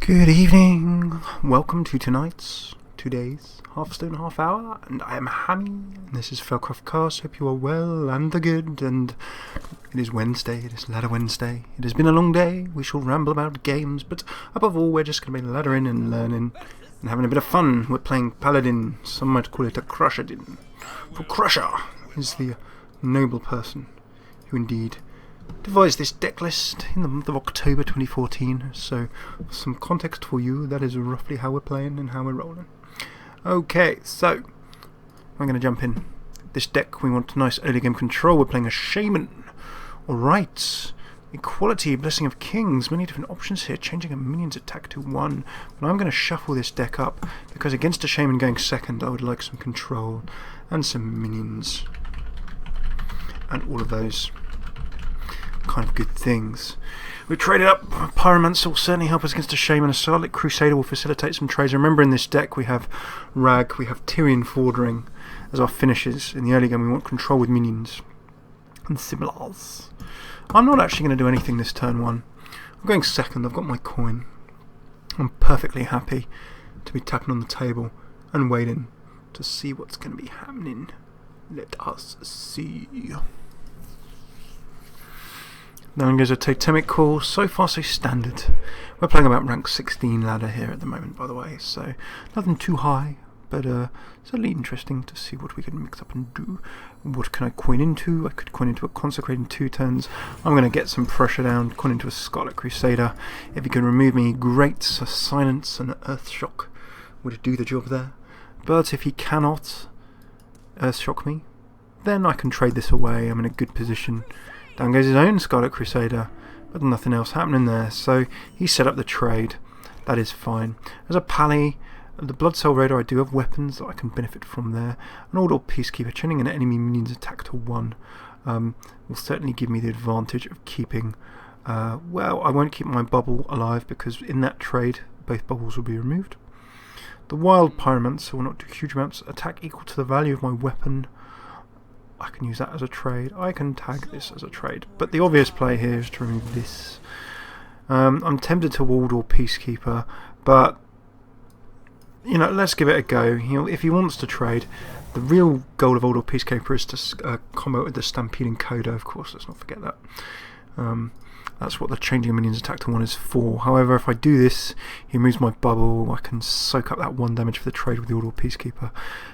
Good evening, welcome to today's Hearthstone half hour, and I am Hammy, and this is FailCraft Casts. Hope you are well and are good, and it is Wednesday, it is Ladder Wednesday. It has been a long day, we shall ramble about games, but above all we're just going to be laddering and learning and having a bit of fun. We're playing Paladin, some might call it a Crushadin, for Crusher is the noble person who indeed devised this deck list in the month of October 2014, so some context for you, that is roughly how we're playing and how we're rolling. Okay, so I'm going to jump in. This deck, we want nice early game control. We're playing a shaman. Alright, equality, blessing of kings, many different options here, changing a minion's attack to 1, but I'm going to shuffle this deck up because against a shaman going second I would like some control and some minions and all of those kind of good things. We traded up. Pyromancer will certainly help us against a shaman. A Scarlet Crusader will facilitate some trades. Remember, in this deck we have Rag, we have Tirion Fordring as our finishes. In the early game we want control with minions and similars. I'm not actually going to do anything this turn one. I'm going second. I've got my coin. I'm perfectly happy to be tapping on the table and waiting to see what's going to be happening. Let us see. Then goes a Totemic Call. So far so standard. We're playing about rank 16 ladder here at the moment, by the way, so nothing too high, but certainly interesting to see what we can mix up and do. What can I coin into? I could coin into a Consecrate in 2 turns. I'm going to get some pressure down, coin into a Scarlet Crusader. If he can remove me, great. A Silence and Earthshock would do the job there. But if he cannot Earthshock me, then I can trade this away. I'm in a good position. Down goes his own Scarlet Crusader, but nothing else happening there, so he set up the trade. That is fine. As a Pally, the Blood Cell Raider, I do have weapons that I can benefit from there. An Order Peacekeeper, chaining an enemy minion's attack to 1 will certainly give me the advantage of keeping, well, I won't keep my bubble alive because in that trade both bubbles will be removed. The Wild Pyromancer will not do huge amounts. Attack equal to the value of my weapon. I can use that as a trade. I can tag this as a trade. But the obvious play here is to remove this. I'm tempted to Wardor Peacekeeper, but you know, let's give it a go. If he wants to trade, the real goal of Wardor Peacekeeper is to combo with the Stampeding Coda, of course, let's not forget that. That's what the changing a minion's attack to 1 is for. However, if I do this, he moves my bubble, I can soak up that 1 damage for the trade with the Wardor Peacekeeper.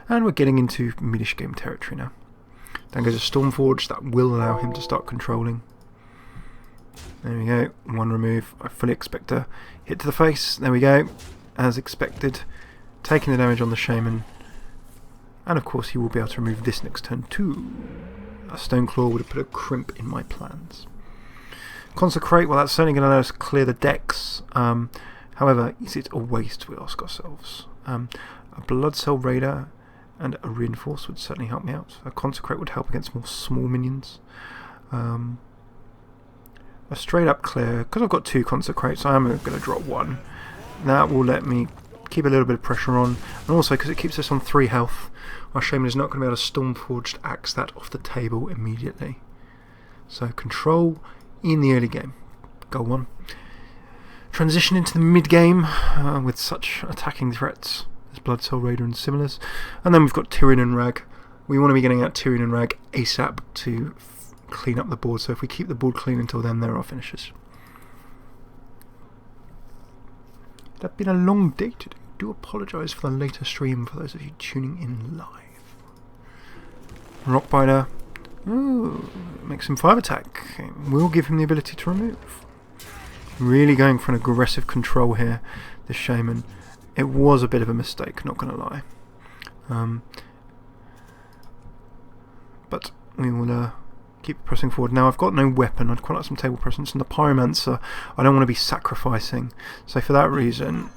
And we're getting into mid-ish game territory now. Then goes a Stormforge, that will allow him to start controlling. There we go, 1 remove. I fully expect a hit to the face. There we go, as expected. Taking the damage on the shaman. And of course he will be able to remove this next turn too. A Stoneclaw would have put a crimp in my plans. Consecrate, well that's certainly going to let us clear the decks. However, is it a waste, we ask ourselves. A Blood Cell Raider and a Reinforce would certainly help me out. A Consecrate would help against more small minions. A straight up clear, because I've got 2 Consecrates, I am going to drop 1. That will let me keep a little bit of pressure on, and also because it keeps us on 3 health, our shaman is not going to be able to Stormforged axe that off the table immediately. So control in the early game. Goal 1. Transition into the mid game with such attacking threats. Blood Cell Raider and similars. And then we've got Tirion and Rag. We want to be getting out Tirion and Rag ASAP to clean up the board, so if we keep the board clean until then, they're our finishes. It's been a long day today. I do apologise for the later stream for those of you tuning in live. Rockbiter. Ooh, makes him 5 attack. Will give him the ability to remove. Really going for an aggressive control here, the shaman. It was a bit of a mistake, not going to lie. But we will keep pressing forward. Now I've got no weapon, I'd quite like some table presence, and the Pyromancer I don't want to be sacrificing. So for that reason,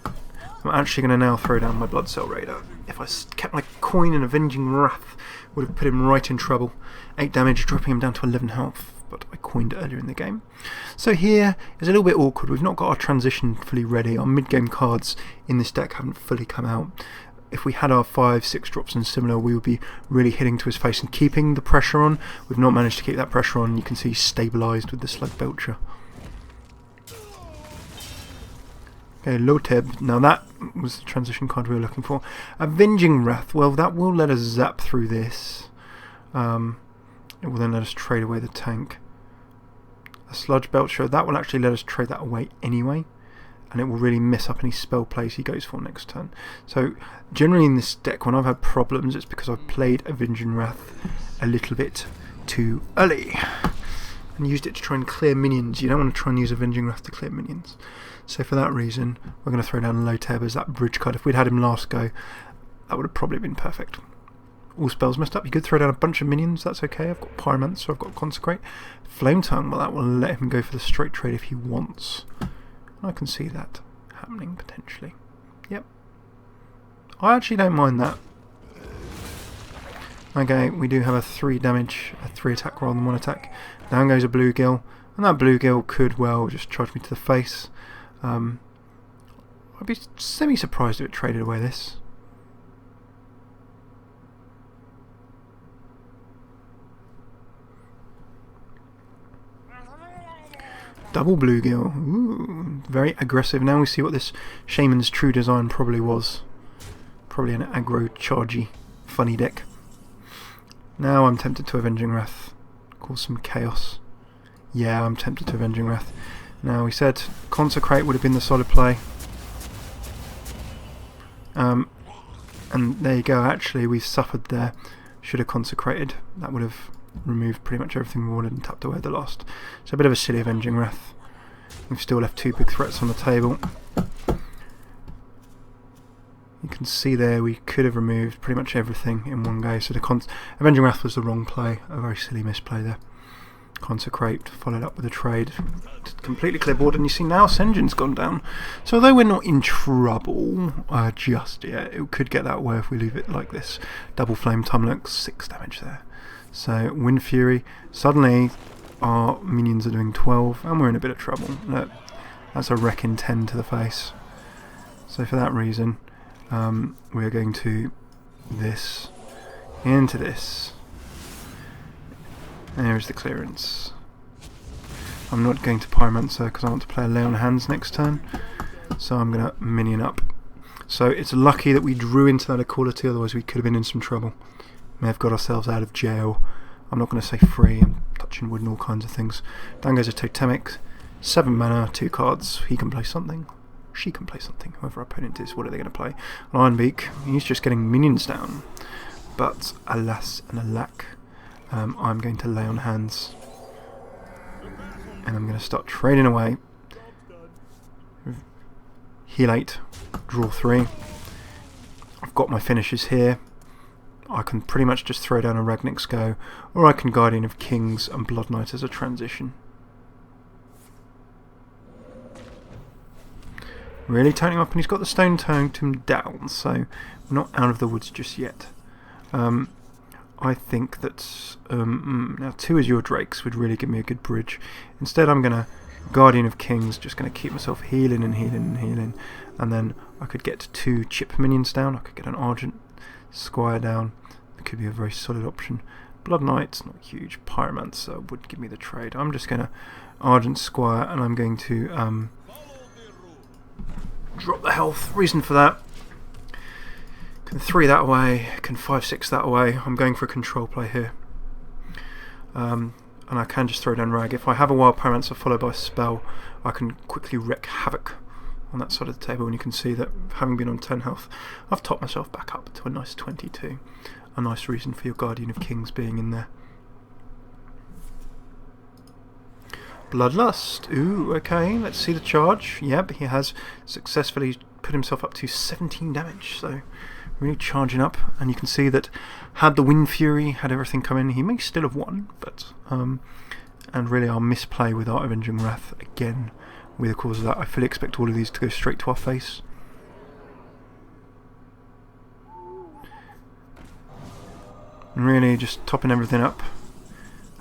I'm actually going to now throw down my Blood Cell Raider. If I kept my coin in Avenging Wrath, would have put him right in trouble. 8 damage, dropping him down to 11 health. But I coined earlier in the game. So here is a little bit awkward. We've not got our transition fully ready. Our mid-game cards in this deck haven't fully come out. If we had our 5-6 drops and similar, we would be really hitting to his face and keeping the pressure on. We've not managed to keep that pressure on. You can see he's stabilised with the Slug Belcher. Okay, Loteb. Now that was the transition card we were looking for. Avenging Wrath. Well, that will let us zap through this. It will then let us trade away the tank. A Sludge Belcher. That will actually let us trade that away anyway. And it will really mess up any spell plays he goes for next turn. So, generally in this deck, when I've had problems, it's because I've played Avenging Wrath a little bit too early. And used it to try and clear minions. You don't want to try and use Avenging Wrath to clear minions. So for that reason, we're going to throw down Loteb as that bridge card. If we'd had him last go, that would have probably been perfect. All spells messed up. You could throw down a bunch of minions, that's okay. I've got Pyromancer, so I've got Consecrate. Flame Tongue, well, that will let him go for the straight trade if he wants. I can see that happening potentially. Yep. I actually don't mind that. Okay, we do have a 3 damage, a 3 attack rather than 1 attack. Down goes a Bluegill, and that Bluegill could well just charge me to the face. I'd be semi-surprised if it traded away this. Double Bluegill. Ooh, very aggressive. Now we see what this Shaman's true design probably was. Probably an aggro, chargy, funny deck. Now I'm tempted to Avenging Wrath. Cause some chaos. Yeah, I'm tempted to Avenging Wrath. Now we said Consecrate would have been the solid play. And there you go, actually we suffered there. Should have Consecrated. That would have removed pretty much everything we wanted and tapped away the last. So a bit of a silly Avenging Wrath. We've still left 2 big threats on the table. You can see there we could have removed pretty much everything in one go. So the Avenging Wrath was the wrong play. A very silly misplay there. Consecrate, followed up with a trade. Completely clear board, and you see now Sen'jin's gone down. So although we're not in trouble just yet, it could get that way if we leave it like this. Double Flame Tumlock, 6 damage there. So Wind Fury, suddenly our minions are doing 12, and we're in a bit of trouble. Look, that's a Wrecking 10 to the face. So for that reason, we are going to this, into this. There's the clearance. I'm not going to Pyromancer because I want to play a Lay on Hands next turn. So I'm going to minion up. So it's lucky that we drew into that equality, otherwise we could have been in some trouble. May have got ourselves out of jail. I'm not going to say free, I'm touching wood and all kinds of things. Down goes a Totemic. 7 mana, 2 cards. He can play something. She can play something. Whoever our opponent is, what are they going to play? Ironbeak, he's just getting minions down. But alas and alack. I'm going to Lay on Hands, and I'm going to start trading away. Heal 8, draw 3. I've got my finishes here. I can pretty much just throw down a Ragnar's Go, or I can Guardian of Kings and Blood Knight as a transition. Really toning him up, and he's got the stone toned him down, so we're not out of the woods just yet. I think that now 2 Azure Drakes would really give me a good bridge. Instead I'm going to Guardian of Kings, just going to keep myself healing and healing and healing, and then I could get 2 chip minions down. I could get an Argent Squire down. It could be a very solid option. Blood Knight's not huge. Pyromancer would give me the trade. I'm just going to Argent Squire, and I'm going to drop the health. Reason for that: can 3 that way, can 5/6 that way. I'm going for a control play here. And I can just throw down Rag. If I have a Wild Pyromancer followed by a spell, I can quickly wreak havoc on that side of the table, and you can see that having been on 10 health, I've topped myself back up to a nice 22. A nice reason for your Guardian of Kings being in there. Bloodlust. Ooh, okay, let's see the charge. Yep, he has successfully put himself up to 17 damage, so really charging up, and you can see that had the Wind Fury, had everything come in, he may still have won, but and really our misplay with our Avenging Wrath again with the cause of that. I fully expect all of these to go straight to our face. And really just topping everything up,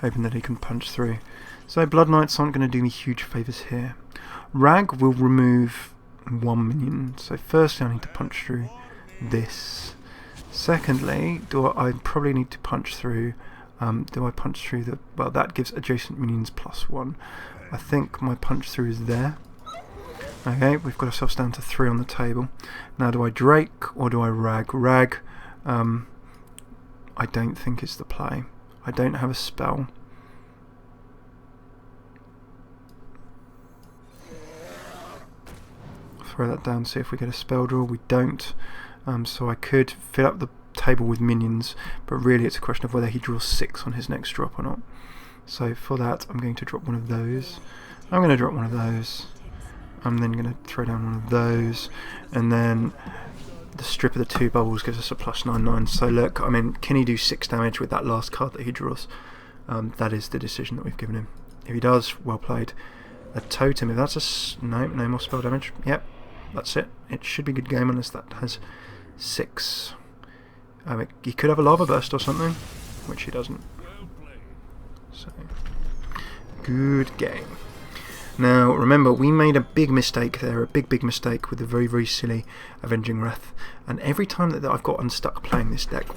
hoping that he can punch through. So Blood Knights aren't going to do me huge favours here. Rag will remove 1 minion, so firstly I need to punch through this. Secondly, I probably need to punch through, do I punch through the, well, that gives adjacent minions +1. I think my punch through is there. Okay, we've got ourselves down to 3 on the table. Now, do I Drake or do I Rag? Rag, I don't think is the play. I don't have a spell. Throw that down, see if we get a spell draw. We don't. So I could fill up the table with minions, but really it's a question of whether he draws 6 on his next drop or not. So for that, I'm going to drop one of those. I'm going to drop one of those. I'm then going to throw down one of those, and then the strip of the 2 bubbles gives us a +9/9. So look, I mean, can he do 6 damage with that last card that he draws? That is the decision that we've given him. If he does, well played. A totem, if that's a... no more spell damage. Yep, that's it. It should be a good game unless that has 6. He could have a lava burst or something, which he doesn't. So, good game. Now, remember, we made a big mistake there, a big mistake with the very silly Avenging Wrath. And every time that I've got unstuck playing this deck,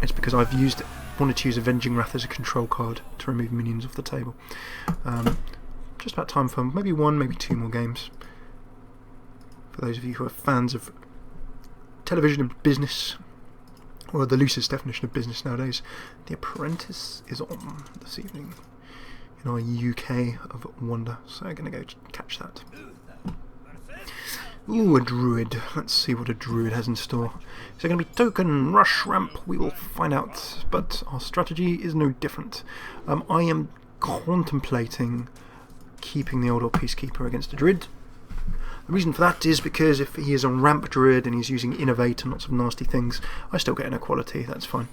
it's because I've wanted to use Avenging Wrath as a control card to remove minions off the table. Just about time for maybe 1, maybe 2 more games. For those of you who are fans of television and business, or the loosest definition of business nowadays, The Apprentice is on this evening in our UK of wonder, so I'm going to go catch that. Ooh, a druid. Let's see what a druid has in store. Is there going to be token, rush, ramp? We will find out, but our strategy is no different. I am contemplating keeping the Old Peacekeeper against a druid. The reason for that is because if he is on ramp druid and he's using innovate and lots of nasty things, I still get inequality, that's fine.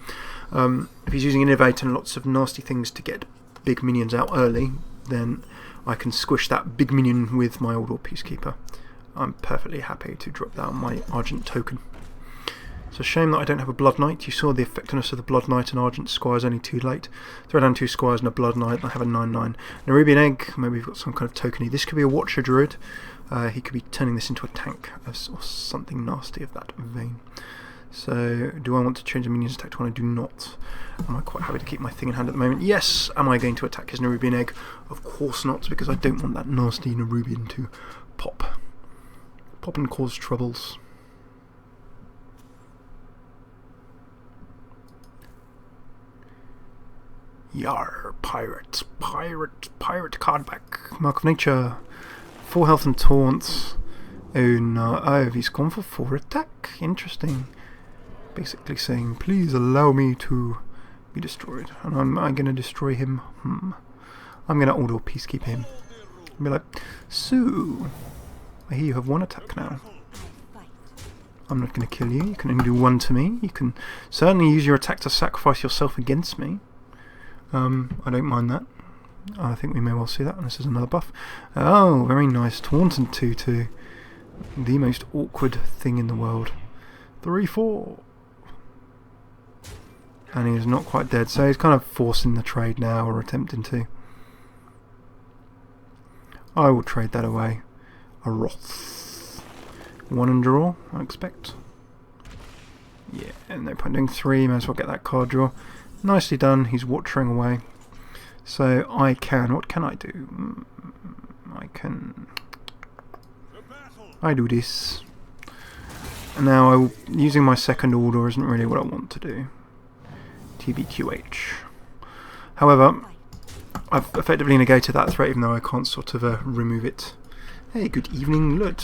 If he's using innovate and lots of nasty things to get big minions out early, then I can squish that big minion with my Old Peacekeeper. I'm perfectly happy to drop down my Argent token. It's a shame that I don't have a Blood Knight. You saw the effectiveness of the Blood Knight and Argent Squires only too late. Throw down 2 Squires and a Blood Knight and I have a 9/9. Nerubian Egg, maybe we've got some kind of tokeny. This could be a Watcher Druid. He could be turning this into a tank or something nasty of that vein. So, do I want to change the minion's attack to one? I do not. Am I quite happy to keep my thing in hand at the moment? Yes! Am I going to attack his Nerubian Egg? Of course not, because I don't want that nasty Nerubian to pop. Pop and cause troubles. Yar, pirate card back. Mark of Nature. 4 health and taunt. Oh no, oh, he's gone for 4 attack. Interesting. Basically saying, please allow me to be destroyed. And I'm going to destroy him. I'm going to Old Peacekeeper him. And be like, so, I hear you have 1 attack now. I'm not going to kill you. You can only do 1 to me. You can certainly use your attack to sacrifice yourself against me. I don't mind that. I think we may well see that, and this is another buff. Oh, very nice. Taunt and 2/2. The most awkward thing in the world. 3/4. And he is not quite dead, so he's kind of forcing the trade now, or attempting to. I will trade that away. A Wrath. 1 and draw, I expect. Yeah, and no point doing 3, may as well get that card draw. Nicely done, he's watering away. So I can, what can I do? I do this. And now using my second order isn't really what I want to do. TBQH. However, I've effectively negated that threat even though I can't sort of remove it. Hey, good evening, Lud.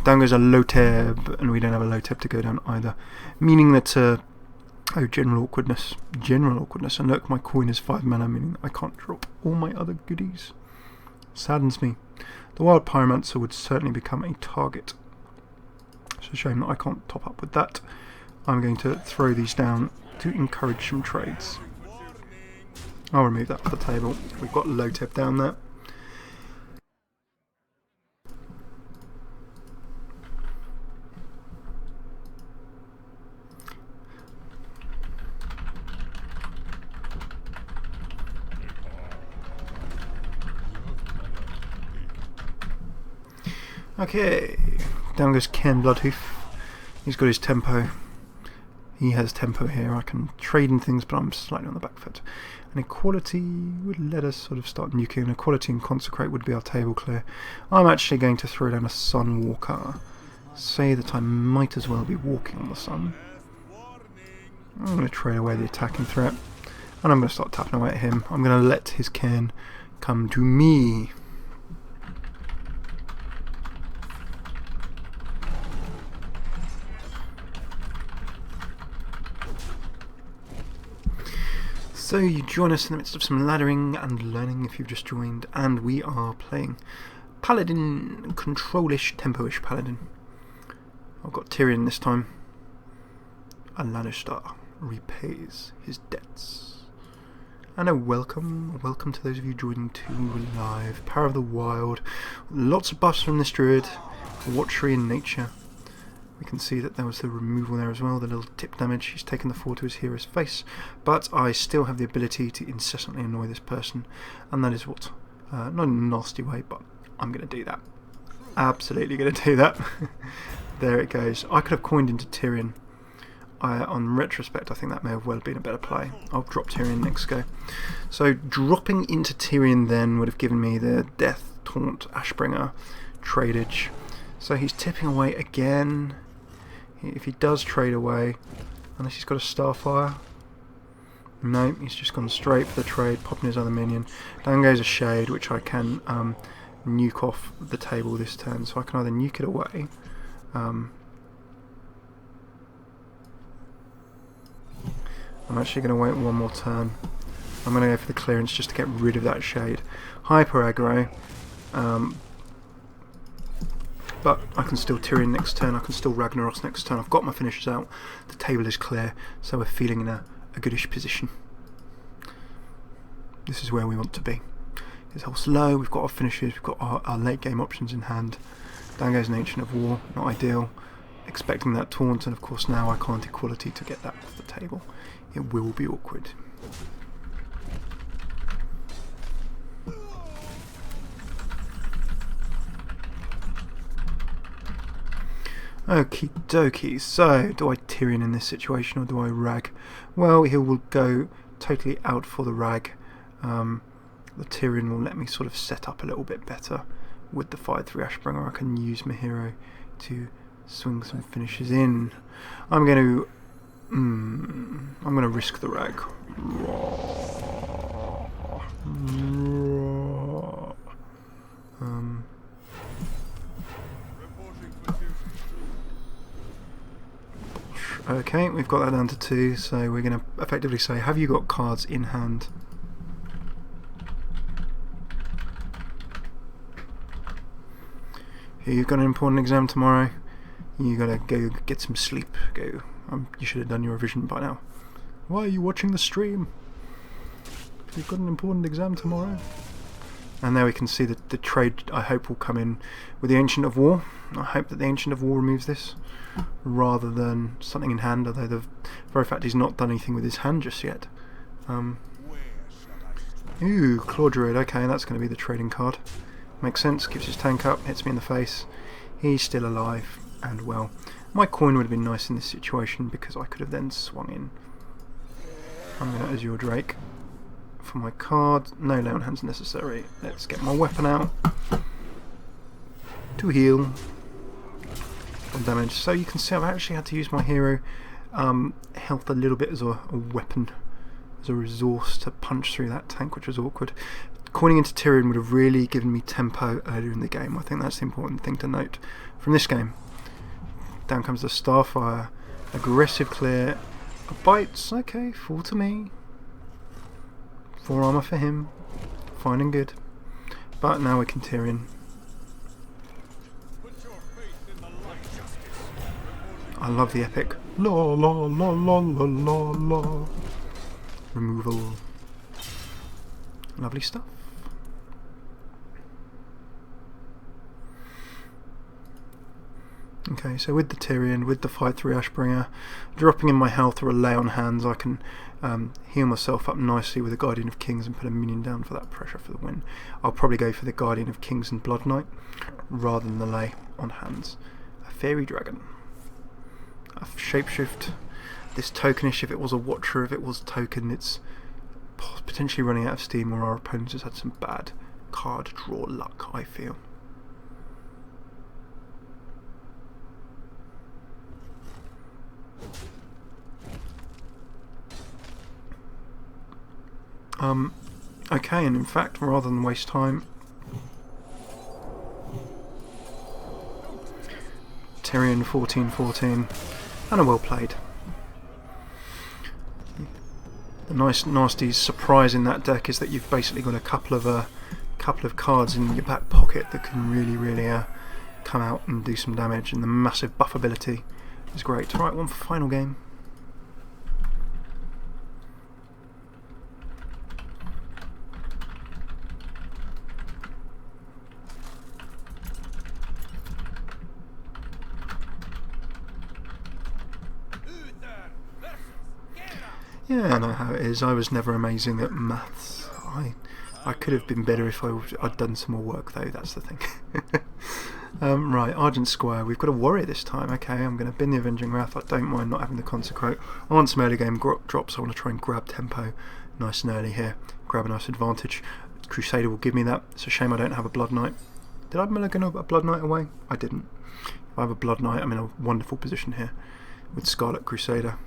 Down goes a Loteb, and we don't have a Loteb to go down either. Meaning that, oh, general awkwardness. General awkwardness. And look, my coin is 5 mana, meaning that I can't drop all my other goodies. Saddens me. The Wild Pyromancer would certainly become a target. It's a shame that I can't top up with that. I'm going to throw these down to encourage some trades. I'll remove that off the table. We've got Loteb down there. Okay, down goes Ken Bloodhoof. He's got his tempo. He has tempo here. I can trade in things, but I'm slightly on the back foot. And equality would let us sort of start nuking. Equality and consecrate would be our table clear. I'm actually going to throw down a Sunwalker. Say that I might as well be walking on the sun. I'm going to trade away the attacking threat. And I'm going to start tapping away at him. I'm going to let his cairn come to me. So you join us in the midst of some laddering and learning if you've just joined, and we are playing Paladin, control-ish, tempo-ish Paladin. I've got Tirion this time. A Lannister repays his debts. And a welcome to those of you joining too live. Power of the Wild, lots of buffs from this druid, watchery in nature. We can see that there was the removal there as well, the little tip damage. He's taken the 4 to his hero's face, but I still have the ability to incessantly annoy this person, and that is what, not in a nasty way, but I'm going to do that. Absolutely going to do that. There it goes. I could have coined into Tirion. On retrospect, I think that may have well been a better play. I'll drop Tirion next go. So dropping into Tirion then would have given me the Death, Taunt, Ashbringer, Tradeage. So he's tipping away again. If he does trade away, unless he's got a Starfire. No, he's just gone straight for the trade, popping his other minion. Down goes a Shade, which I can nuke off the table this turn. So I can either nuke it away. I'm actually going to wait one more turn. I'm going to go for the clearance just to get rid of that Shade. Hyper aggro. But I can still Tirion next turn, I can still Ragnaros next turn. I've got my finishers out, the table is clear, so we're feeling in a goodish position. This is where we want to be. His health's low, we've got our finishers, we've got our late game options in hand. Down goes an Ancient of War, not ideal. Expecting that taunt, and of course now I can't equality to get that off the table. It will be awkward. Okie dokie, so do I Tirion in this situation or do I rag? Well, he will go totally out for the rag. The Tirion will let me sort of set up a little bit better with the 5/3 Ashbringer. I can use my hero to swing some finishes in. I'm going to risk the rag. Okay, we've got that down to 2, so we're going to effectively say, have you got cards in hand? You've got an important exam tomorrow. You got to go get some sleep. Go. You should have done your revision by now. Why are you watching the stream? You've got an important exam tomorrow. And there we can see that the trade, I hope, will come in with the Ancient of War. I hope that the Ancient of War removes this, rather than something in hand, although the very fact he's not done anything with his hand just yet. Ooh, Claw Druid, okay, that's going to be the trading card. Makes sense, keeps his tank up, hits me in the face. He's still alive, and well, my coin would have been nice in this situation because I could have then swung in. I'm going to Azure Drake for my card. No lay on hands necessary. Let's get my weapon out to heal on damage. So you can see I've actually had to use my hero health a little bit as a weapon, as a resource to punch through that tank, which was awkward. Coining into Tirion would have really given me tempo earlier in the game. I think that's the important thing to note from this game. Down comes the Starfire. Aggressive clear. Bites. Okay, 4 to me. 4 armor for him. Fine and good. But now we can Tirion. I love the epic. La la la la la la la. Removal. Lovely stuff. Okay, so with the Tirion, with the 5/3 Ashbringer, dropping in my health or a lay on hands, I can heal myself up nicely with the Guardian of Kings and put a minion down for that pressure for the win. I'll probably go for the Guardian of Kings and Blood Knight rather than the lay on hands. A Fairy Dragon. A Shapeshift. this tokenish. If it was a watcher, if it was token, it's potentially running out of steam, or our opponents has had some bad card draw luck, I feel. Okay, and in fact, rather than waste time, Tirion 14-14, and a well played. The nice nasty surprise in that deck is that you've basically got a couple of cards in your back pocket that can really come out and do some damage, and the massive buff ability is great. Right, one final game. Yeah, I know how it is. I was never amazing at maths. I could have been better if I'd done some more work, though. That's the thing. Right, Argent Squire. We've got a warrior this time. Okay, I'm going to bin the Avenging Wrath. I don't mind not having the Consecrate. I want some early game drops. I want to try and grab tempo nice and early here. Grab a nice advantage. Crusader will give me that. It's a shame I don't have a Blood Knight. Did I mulligan a Blood Knight away? I didn't. If I have a Blood Knight, I'm in a wonderful position here with Scarlet Crusader.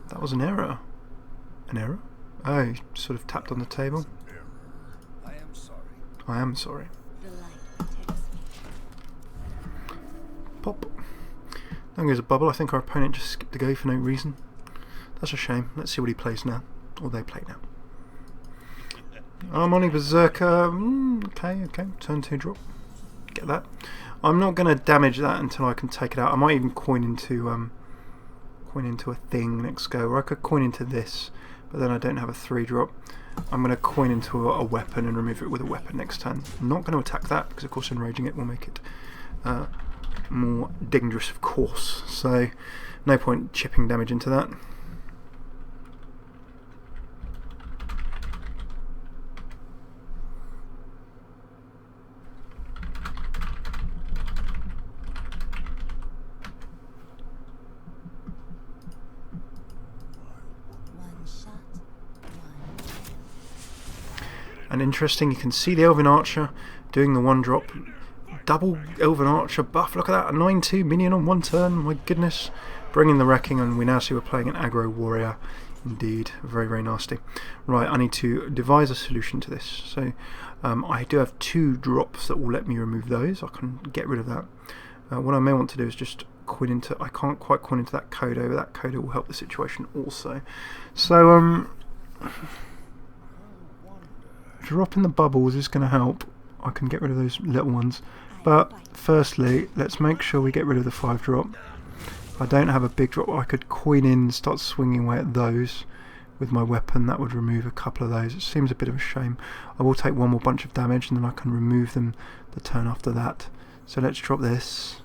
That was an error. An error? Oh, he sort of tapped on the table. I am sorry. I am sorry. Pop. There goes a bubble. I think our opponent just skipped the go for no reason. That's a shame. Let's see what he plays now. Or they play now. Harmonic Berserker. Okay. Turn 2 drop. Get that. I'm not going to damage that until I can take it out. I might even coin into a thing next go, or I could coin into this, but then I don't have a 3-drop. I'm going to coin into a weapon and remove it with a weapon next turn. I'm not going to attack that because of course enraging it will make it more dangerous, of course, so no point chipping damage into that. And interesting, you can see the Elven Archer doing the 1-drop. Double Elven Archer buff, look at that, a 9-2 minion on 1 turn, my goodness. Bringing the wrecking, and we now see we're playing an aggro warrior. Indeed, very nasty. Right, I need to devise a solution to this. So I do have 2 drops that will let me remove those. I can get rid of that. What I may want to do is just coin into, I can't quite coin into that Kodo, but that Kodo will help the situation also. So dropping the bubbles is going to help. I can get rid of those little ones, but firstly let's make sure we get rid of the 5-drop. If I don't have a big drop, I could coin in and start swinging away at those with my weapon. That would remove a couple of those. It seems a bit of a shame. I will take one more bunch of damage and then I can remove them the turn after that. So let's drop this.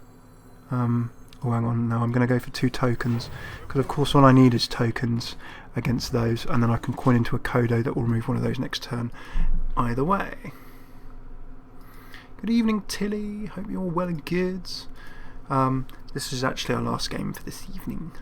Oh, hang on, no, I'm going to go for 2 tokens, because of course all I need is tokens against those, and then I can coin into a Kodo that will remove one of those next turn. Either way. Good evening, Tilly. Hope you're well and good. This is actually our last game for this evening.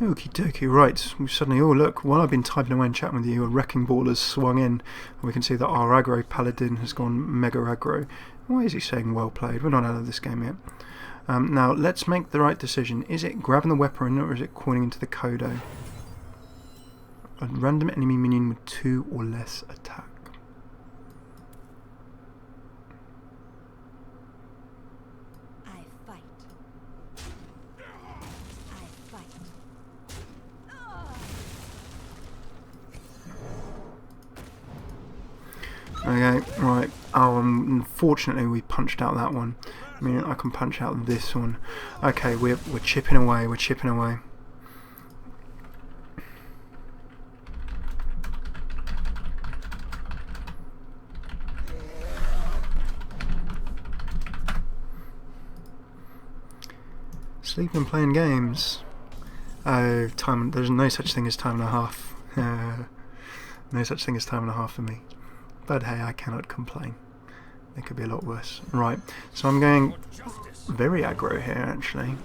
Okie dokie, right, we've suddenly, oh look, while I've been typing away and chatting with you, a Wrecking Ball has swung in, and we can see that our aggro Paladin has gone mega aggro. Why is he saying well played? We're not out of this game yet. Now, let's make the right decision. Is it grabbing the weapon or is it coining into the Kodo? A random enemy minion with 2 or less attack. Okay, right. Oh, unfortunately we punched out that one. I mean, I can punch out this one. Okay, we're chipping away. We're chipping away. Sleeping and playing games. Oh, time. There's no such thing as time and a half. No such thing as time and a half for me. But hey, I cannot complain. It could be a lot worse. Right, so I'm going very aggro here, actually.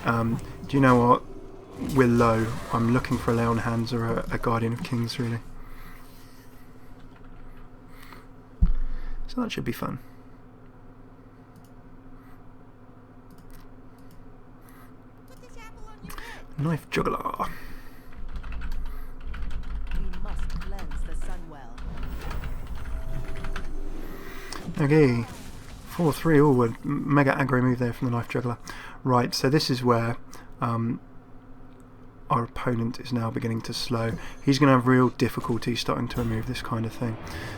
Do you know what? We're low. I'm looking for a Lay on Hands or a Guardian of Kings, really. So that should be fun. Knife Juggler. Okay, 4-3, oh, a mega aggro move there from the Knife Juggler. Right, so this is where our opponent is now beginning to slow. He's going to have real difficulty starting to remove this kind of thing.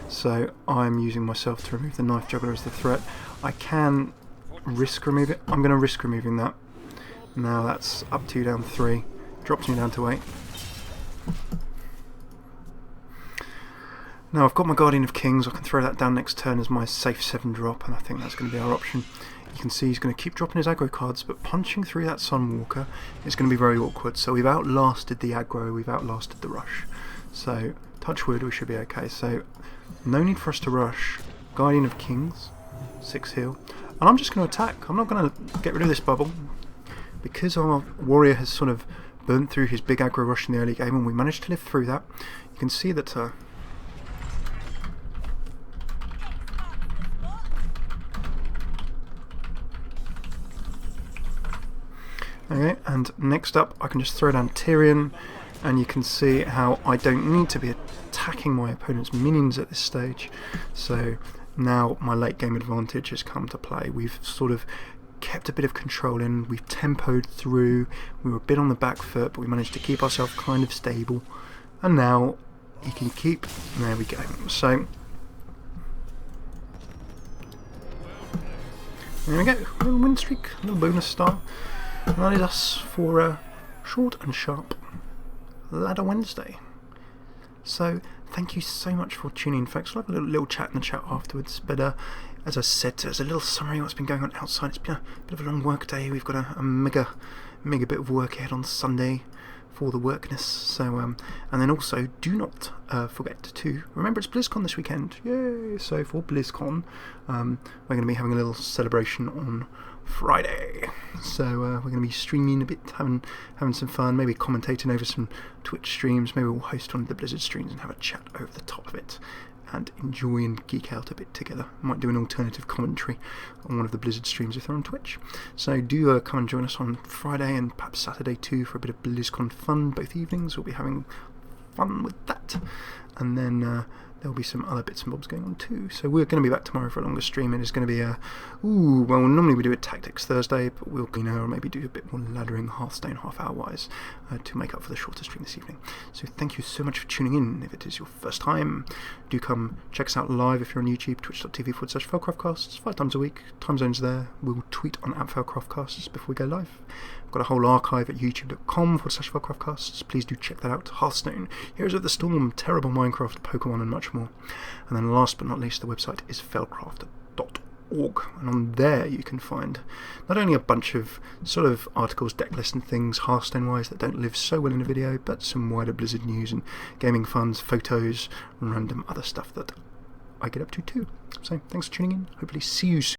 So I'm using myself to remove the Knife Juggler as the threat. I can risk remove it. I'm going to risk removing that. Now that's up 2, down 3. Drops me down to 8. Now I've got my Guardian of Kings. I can throw that down next turn as my safe 7 drop, and I think that's going to be our option. You can see he's going to keep dropping his aggro cards, but punching through that Sunwalker is going to be very awkward. So we've outlasted the aggro, we've outlasted the rush. So touch wood, we should be okay. So no need for us to rush. Guardian of Kings, 6 heal, and I'm just going to attack. I'm not going to get rid of this bubble because our warrior has sort of burnt through his big aggro rush in the early game, and we managed to live through that. You can see that. Okay, and next up I can just throw down Tirion, and you can see how I don't need to be attacking my opponent's minions at this stage. So now my late game advantage has come to play. We've sort of kept a bit of control in, we've tempoed through, we were a bit on the back foot, but we managed to keep ourselves kind of stable. And now you can keep, there we go. So there we go, a little win streak, a little bonus star. And that is us for a short and sharp Ladder Wednesday. So thank you so much for tuning in, folks. We'll have a little chat in the chat afterwards. But as I said, as a little summary of what's been going on outside, it's been a bit of a long work day. We've got a mega bit of work ahead on Sunday for the workness. So and then also do not forget to remember it's BlizzCon this weekend. Yay! So for BlizzCon, we're going to be having a little celebration on Friday. So we're going to be streaming a bit, having some fun, maybe commentating over some Twitch streams. Maybe we'll host one of the Blizzard streams and have a chat over the top of it and enjoy and geek out a bit together. Might do an alternative commentary on one of the Blizzard streams if they're on Twitch. So do come and join us on Friday and perhaps Saturday too for a bit of BlizzCon fun. Both evenings we'll be having fun with that. And then there'll be some other bits and bobs going on too. So we're going to be back tomorrow for a longer stream. It is going to be well, normally we do it Tactics Thursday, but we'll, maybe do a bit more laddering Hearthstone half-hour wise to make up for the shorter stream this evening. So thank you so much for tuning in. If it is your first time, do come check us out live if you're on YouTube, twitch.tv/FailCraft Casts, 5 times a week. Time zones there. We'll tweet on @FailCraft Casts before we go live. I've got a whole archive at youtube.com/FailCraft Casts. Please do check that out. Hearthstone, Heroes of the Storm, Terrible Minecraft, Pokemon, and much more. And then last but not least, the website is failcraft.org, and on there you can find not only a bunch of sort of articles, deck lists and things Hearthstone wise that don't live so well in a video, but some wider Blizzard news and gaming funds, photos, and random other stuff that I get up to too. So thanks for tuning in. Hopefully see you soon.